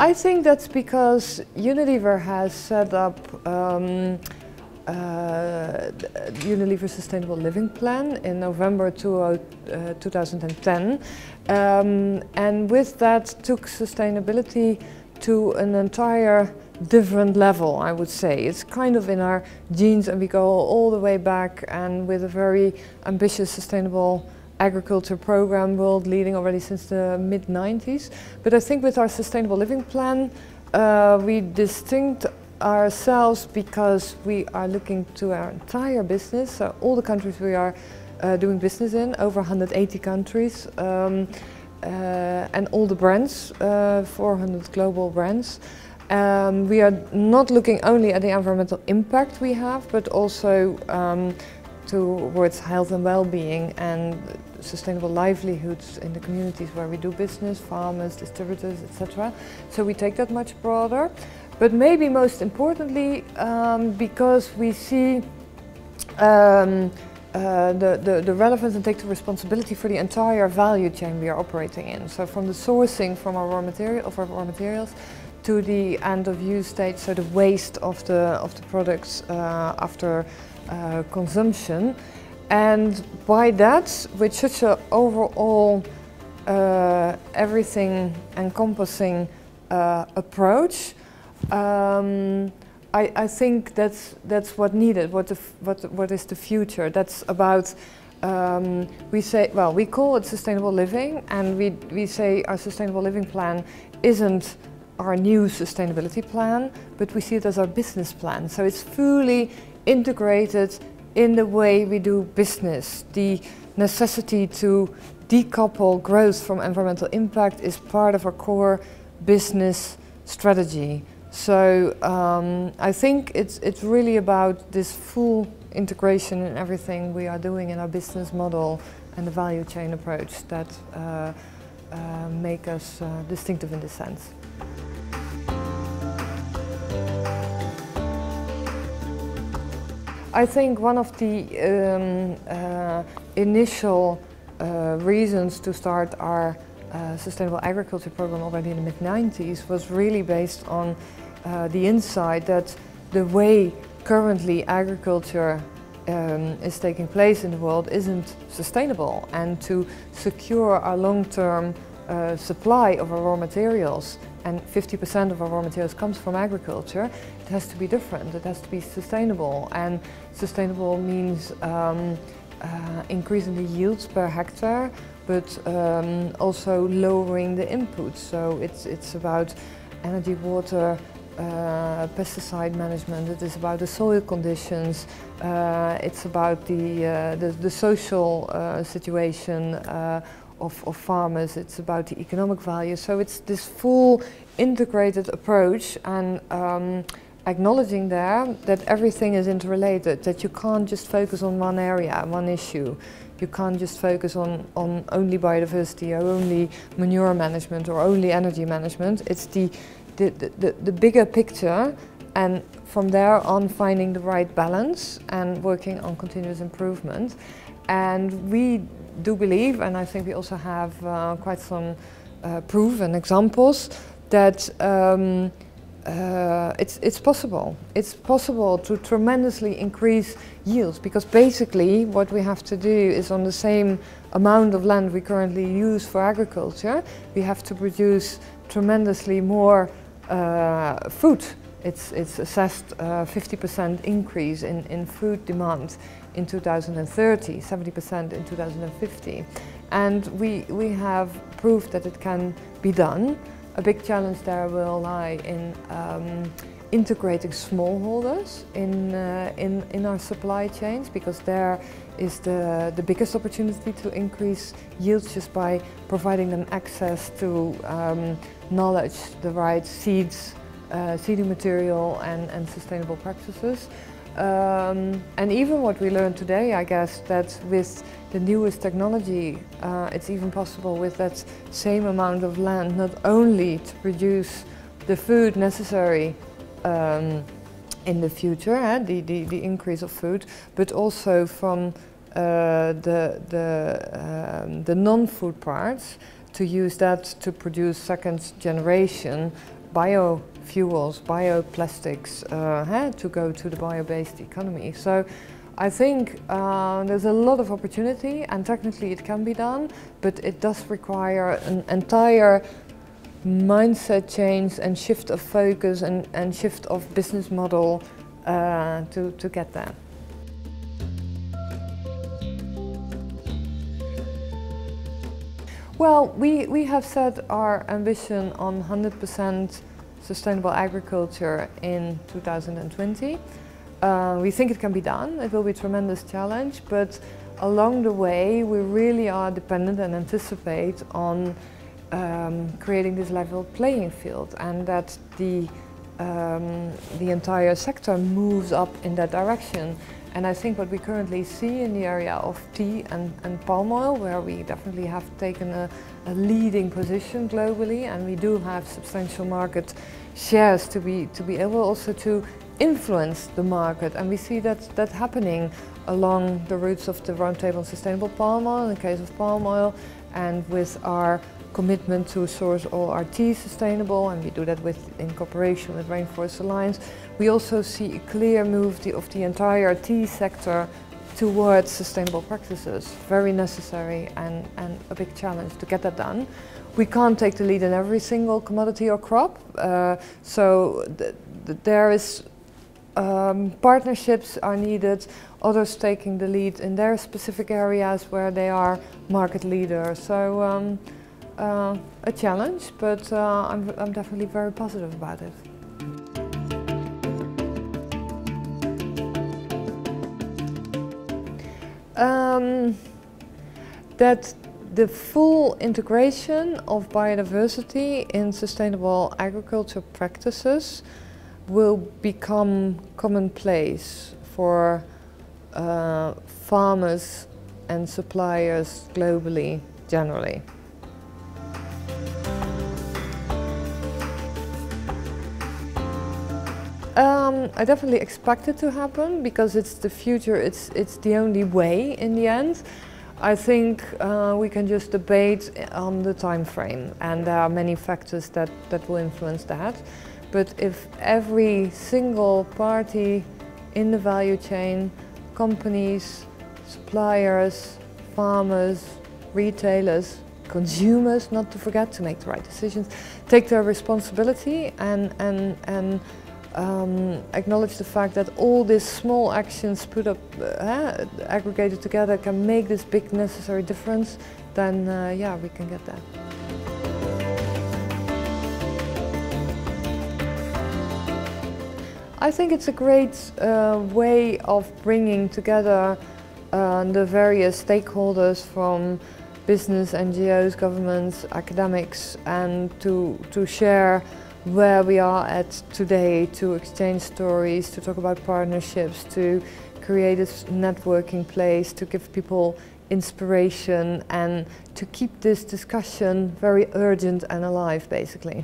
I think that's because Unilever has set up Unilever Sustainable Living Plan in November 2010, and with that took sustainability to an entire different level, I would say. It's kind of in our genes, and we go all the way back, and with a very ambitious sustainable agriculture program, world leading already since the mid-90s. But I think with our Sustainable Living Plan, we distinct ourselves because we are looking to our entire business, so all the countries we are doing business in, over 180 countries, and all the brands, 400 global brands. We are not looking only at the environmental impact we have, but also towards health and well-being and sustainable livelihoods in the communities where we do business, farmers, distributors, etc. So we take that much broader. But maybe most importantly, because we see the relevance and take the responsibility for the entire value chain we are operating in. So from the sourcing from our raw materials to the end of use stage, so the waste of the products after consumption. And by that, with such an overall everything encompassing approach, I think that's what needed. What is the future? That's about. We say, well, we call it sustainable living, and we say our sustainable living plan isn't our new sustainability plan, but we see it as our business plan. So it's fully integrated in the way we do business. The necessity to decouple growth from environmental impact is part of our core business strategy. So I think it's really about this full integration in everything we are doing in our business model and the value chain approach that make us distinctive in this sense. I think one of the initial reasons to start our sustainable agriculture program already in the mid-90s was really based on the insight that the way currently agriculture is taking place in the world isn't sustainable, and to secure our long-term supply of our raw materials, and 50% of our raw materials comes from agriculture, it has to be different, it has to be sustainable. And sustainable means increasing the yields per hectare, but also lowering the inputs. So it's about energy, water, pesticide management, it is about the soil conditions, it's about the social situation of farmers, it's about the economic value. So it's this full integrated approach, and acknowledging there that everything is interrelated, that you can't just focus on one area, one issue. You can't just focus on only biodiversity or only manure management or only energy management. It's the bigger picture, and from there on finding the right balance and working on continuous improvement. And we do believe, and I think we also have quite some proof and examples, that it's possible. It's possible to tremendously increase yields, because basically what we have to do is, on the same amount of land we currently use for agriculture, we have to produce tremendously more food. It's assessed 50% increase in food demand in 2030, 70% in 2050. And we have proved that it can be done. A big challenge there will lie in integrating smallholders in our supply chains, because there is the biggest opportunity to increase yields just by providing them access to knowledge, the right seeds, seeding material and sustainable practices. And even what we learned today, I guess, that with the newest technology, it's even possible with that same amount of land not only to produce the food necessary in the future, the increase of food, but also from the non-food parts, to use that to produce second generation biofuels, bioplastics, to go to the bio-based economy. So I think there's a lot of opportunity, and technically it can be done, but it does require an entire mindset change and shift of focus and shift of business model to get there. Well, we have set our ambition on 100% sustainable agriculture in 2020. We think it can be done. It will be a tremendous challenge, but along the way we really are dependent and anticipate on creating this level playing field, and that the entire sector moves up in that direction. And I think what we currently see in the area of tea and palm oil, where we definitely have taken a leading position globally, and we do have substantial market shares to be able also to influence the market. And we see that happening along the routes of the Roundtable on Sustainable Palm Oil, in the case of palm oil, and with our commitment to source all our tea sustainable, and we do that in cooperation with Rainforest Alliance. We also see a clear move of the entire tea sector towards sustainable practices. Very necessary and a big challenge to get that done. We can't take the lead in every single commodity or crop, so there is partnerships are needed, others taking the lead in their specific areas where they are market leaders. So a challenge, but I'm definitely very positive about it. That the full integration of biodiversity in sustainable agriculture practices will become commonplace for farmers and suppliers globally, generally. I definitely expect it to happen, because it's the future, it's the only way in the end. I think we can just debate on the time frame, and there are many factors that will influence that. But if every single party in the value chain, companies, suppliers, farmers, retailers, consumers, not to forget, to make the right decisions, take their responsibility and acknowledge the fact that all these small actions put up, aggregated together, can make this big necessary difference, then yeah, we can get there. I think it's a great way of bringing together the various stakeholders from business, NGOs, governments, academics, and to share where we are at today, to exchange stories, to talk about partnerships, to create a networking place, to give people inspiration, and to keep this discussion very urgent and alive, basically.